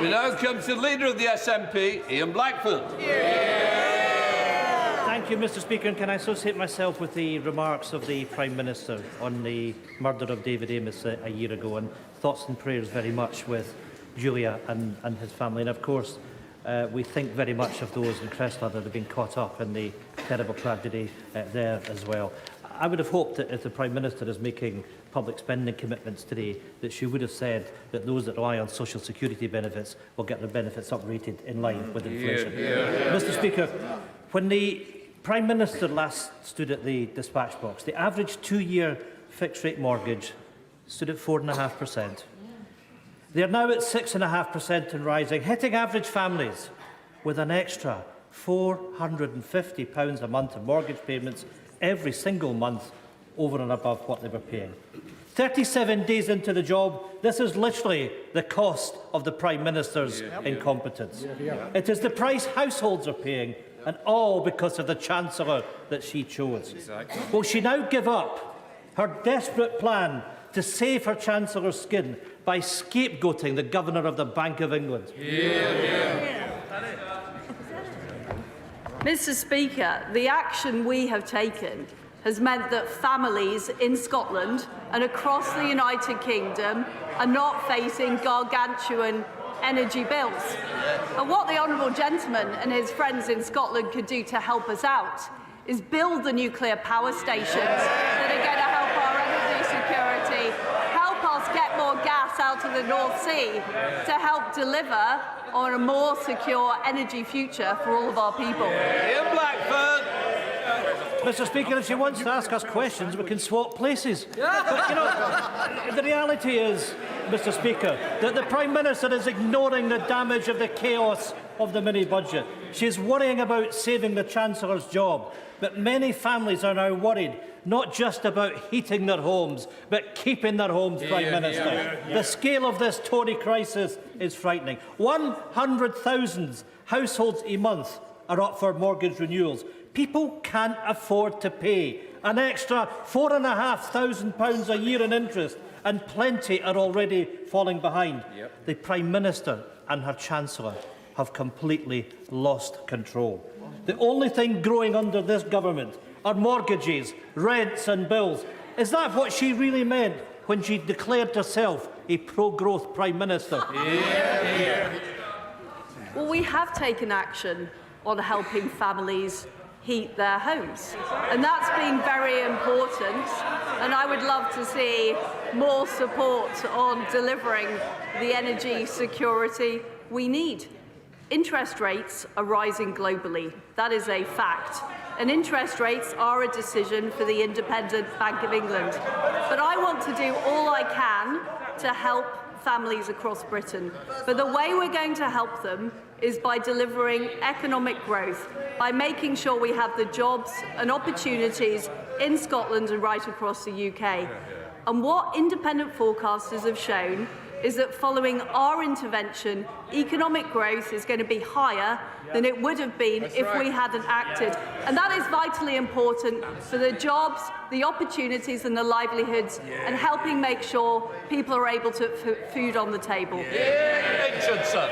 We now come to the Leader of the SNP, Ian Blackford. Thank you, Mr Speaker. And can I associate myself with the remarks of the Prime Minister on the murder of David Amess a year ago, and thoughts and prayers very much with Julia and his family. And of course, we think very much of those in Crestla that have been caught up in the terrible tragedy there as well. I would have hoped that if the Prime Minister is making public spending commitments today, that she would have said that those that rely on social security benefits will get their benefits uprated in line with inflation. Mr Speaker, when the Prime Minister last stood at the dispatch box, the average 2-year fixed-rate mortgage stood at 4.5%. They are now at 6.5% and rising, hitting average families with an extra £450 a month in mortgage payments every single month over and above what they were paying. 37 days into the job, this is literally the cost of the Prime Minister's incompetence. It is the price households are paying, and all because of the Chancellor that she chose. Will she now give up her desperate plan to save her Chancellor's skin by scapegoating the Governor of the Bank of England? Mr Speaker, the action we have taken has meant that families in Scotland and across the United Kingdom are not facing gargantuan energy bills. And what the Honourable Gentleman and his friends in Scotland could do to help us out is build the nuclear power stations that are going to help our energy security, help us get more gas out of the North Sea to help deliver on a more secure energy future for all of our people. Ian Blackford. Mr Speaker, if she wants to ask us questions, we can swap places. But, you know, the reality is, Mr Speaker, that the Prime Minister is ignoring the damage of the chaos of the mini-budget. She is worrying about saving the Chancellor's job. But many families are now worried, not just about heating their homes, but keeping their homes, Prime Minister. The scale of this Tory crisis is frightening. 100,000 households a month are up for mortgage renewals. People can't afford to pay an extra £4,500 a year in interest, and plenty are already falling behind. The Prime Minister and her Chancellor have completely lost control. The only thing growing under this government are mortgages, rents and bills. Is that what she really meant when she declared herself a pro-growth Prime Minister? Well, we have taken action on helping families heat their homes, and that's been very important, and I would love to see more support on delivering the energy security we need. Interest rates are rising globally. That is a fact. And interest rates are a decision for the Independent Bank of England. But I want to do all I can to help families across Britain. But the way we're going to help them is by delivering economic growth, by making sure we have the jobs and opportunities in Scotland and right across the UK. And what independent forecasters have shown is that following our intervention, economic growth is going to be higher than it would have been if we hadn't acted. And that is vitally important for the jobs, the opportunities and the livelihoods, and helping make sure people are able to put food on the table.